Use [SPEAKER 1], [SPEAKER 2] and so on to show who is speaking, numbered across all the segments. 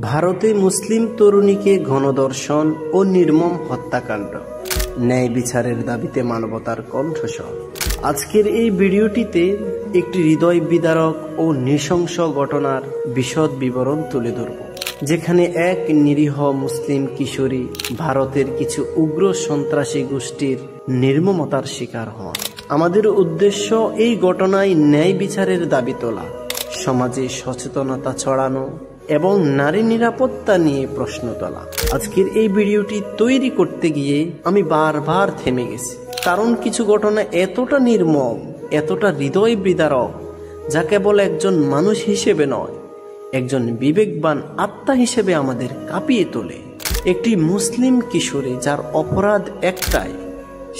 [SPEAKER 1] ভারতে মুসলিম তরুণীকে গণধর্ষণ ও নির্মম হত্যাকাণ্ড, ন্যায় বিচারের দাবিতে মানবতার কণ্ঠস্বর। আজকের এই ভিডিওটিতে একটি হৃদয় বিদারক ও নৃশংস ঘটনার বিশদ বিবরণ তুলে ধরব, যেখানে এক নিরীহ মুসলিম কিশোরী ভারতের কিছু উগ্র সন্ত্রাসী গোষ্ঠীর নির্মমতার শিকার হন। আমাদের উদ্দেশ্য এই ঘটনায় ন্যায় বিচারের দাবি তোলা, সমাজে সচেতনতা ছড়ানো এবং নারী নিরাপত্তা নিয়ে প্রশ্ন তোলা। আজকের এই ভিডিওটি তৈরি করতে গিয়ে আমি বারবার থেমে গেছি, কারণ কিছু ঘটনা এতটা নির্মম, এতটা হৃদয় বিদারক, যা কেবল একজন মানুষ হিসেবে নয়, একজন বিবেকবান আত্মা হিসেবে আমাদের কাঁপিয়ে তোলে। একটি মুসলিম কিশোরী যার অপরাধ একটাই,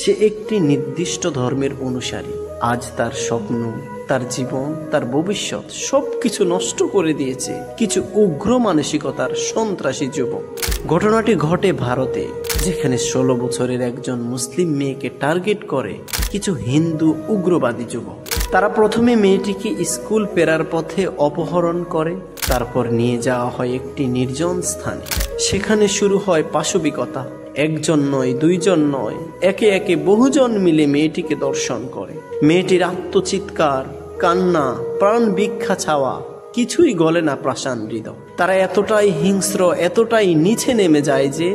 [SPEAKER 1] সে একটি নির্দিষ্ট ধর্মের অনুসারী। আজ তার স্বপ্ন, তার জীবন, তার ভবিষ্যৎ সবকিছু নষ্ট করে দিয়েছে কিছু উগ্র মানসিকতার সন্ত্রাসী যুবক। ঘটনাটি ঘটে ভারতে, যেখানে 16 বছরের একজন মুসলিম মেয়েকে টার্গেট করে কিছু হিন্দু উগ্রবাদী যুবক। তারা প্রথমে মেয়েটিকে স্কুল ফেরার পথে অপহরণ করে, তারপর নিয়ে যাওয়া হয় একটি নির্জন স্থানে। সেখানে শুরু হয় পাশবিকতা। একজন নয়, দুইজন নয়, একে একে বহুজন মিলে মেয়েটিকে দর্শন করে। মেয়েটির আত্মচিৎকার, কান্না, প্রাণ ভিক্ষা চাওয়া কিছুই গলে না প্রাসান হৃদয়। তারা এতটাই হিংস্র, এতটাই নিচে নেমে যায় যে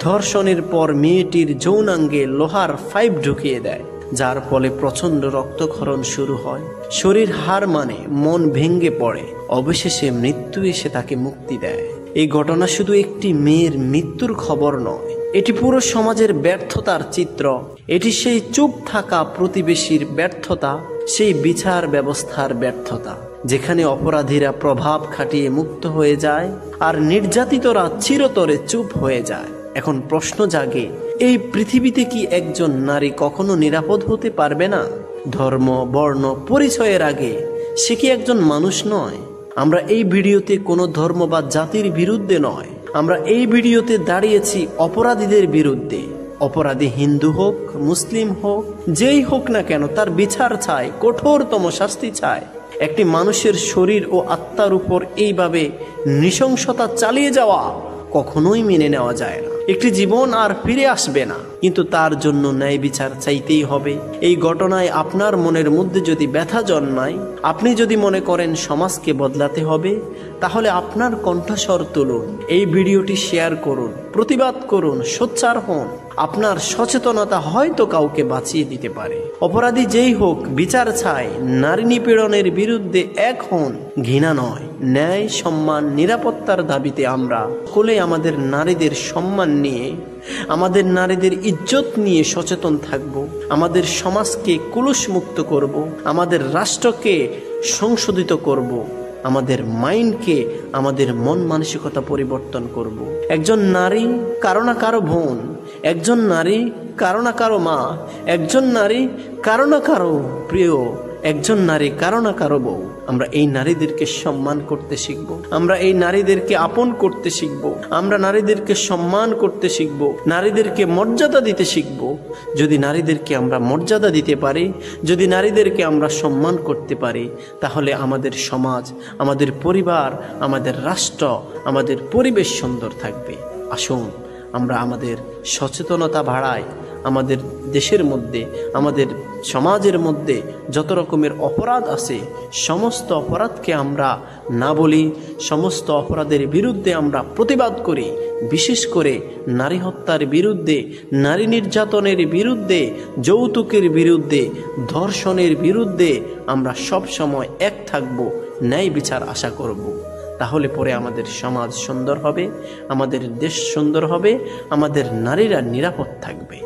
[SPEAKER 1] ধর্ষণের পর মেয়েটির যৌনাঙ্গে লোহার পাইপ ঢুকিয়ে দেয়, যার ফলে প্রচন্ড রক্তক্ষরণ শুরু হয়। শরীর হার মানে, মন ভেঙে পড়ে। অবশেষে মৃত্যু এসে তাকে মুক্তি দেয়। এই ঘটনা শুধু একটি মেয়ের মৃত্যুর খবর নয়, এটি পুরো সমাজের ব্যর্থতার চিত্র। এটি সেই চুপ থাকা প্রতিবেশীর ব্যর্থতা, সেই বিচার ব্যবস্থার ব্যর্থতা, যেখানে অপরাধীরা প্রভাব খাটিয়ে মুক্ত হয়ে যায় আর নির্যাতিতরা চিরতরে চুপ হয়ে যায়। এখন প্রশ্ন জাগে, এই পৃথিবীতে কি একজন নারী কখনো নিরাপদ হতে পারবে না? ধর্ম, বর্ণ, পরিচয়ের আগে সে কি একজন মানুষ নয়? আমরা এই ভিডিওতে কোনো ধর্ম বা জাতির বিরুদ্ধে নয়, আমরা এই ভিডিওতে দাঁড়িয়েছি অপরাধীদের বিরুদ্ধে। অপরাধী হিন্দু হোক, মুসলিম হোক, যেই হোক না কেন, তার বিচার চাই, কঠোরতম শাস্তি চাই। একটি মানুষের শরীর ও আত্মার উপর এইভাবে নৃশংসতা চালিয়ে যাওয়া কখনোই মেনে নেওয়া যায় না। একটি জীবন আর ফিরে আসবে না, কিন্তু তার জন্য ন্যায় বিচার চাইতেই হবে। এই ঘটনায় আপনার মনের মধ্যে যদি ব্যথা জন্মায়, আপনি যদি মনে করেন সমাজকে বদলাতে হবে, তাহলে আপনার কণ্ঠস্বর তুলুন, এই ভিডিওটি শেয়ার করুন, প্রতিবাদ করুন, সোচ্চার হন। আপনার সচেতনতা হয়তো কাউকে বাঁচিয়ে দিতে পারে। অপরাধী যেই হোক, বিচার চাই। নারী নিপীড়নের বিরুদ্ধে এক হন, ঘৃণা নয়। ন্যায়, সম্মান, নিরাপত্তার দাবিতে আমরা সকলে আমাদের নারীদের সম্মান নিয়ে, আমাদের নারীদের ইজ্জত নিয়ে সচেতন থাকব। আমাদের সমাজকে কুলুষমুক্ত করব, আমাদের রাষ্ট্রকে সংশোধিত করব, আমাদের মাইন্ডকে, আমাদের মন মানসিকতা পরিবর্তন করব। একজন নারী কারো না কারো বোন, একজন নারী কারো না কারো মা, একজন নারী কারো না কারো প্রিয়, একজন নারী কারো না কারো বউ। আমরা এই নারীদেরকে সম্মান করতে শিখব, আমরা এই নারীদেরকে আপন করতে শিখব, আমরা নারীদেরকে সম্মান করতে শিখব, নারীদেরকে মর্যাদা দিতে শিখব। যদি নারীদেরকে আমরা মর্যাদা দিতে পারি, যদি নারীদেরকে আমরা সম্মান করতে পারি, তাহলে আমাদের সমাজ, আমাদের পরিবার, আমাদের রাষ্ট্র, আমাদের পরিবেশ সুন্দর থাকবে। আসুন আমরা আমাদের সচেতনতা বাড়াই। আমাদের দেশের মধ্যে, আমাদের সমাজের মধ্যে যত রকমের অপরাধ আছে, সমস্ত অপরাধকে আমরা না বলি, সমস্ত অপরাধের বিরুদ্ধে আমরা প্রতিবাদ করি। বিশেষ করে নারী হত্যার বিরুদ্ধে, নারী নির্যাতনের বিরুদ্ধে, যৌতুকের বিরুদ্ধে, ধর্ষণের বিরুদ্ধে আমরা সব সময় এক থাকব, ন্যায় বিচার আশা করব। তাহলে পরে আমাদের সমাজ সুন্দর হবে, আমাদের দেশ সুন্দর হবে, আমাদের নারীরা নিরাপদ থাকবে।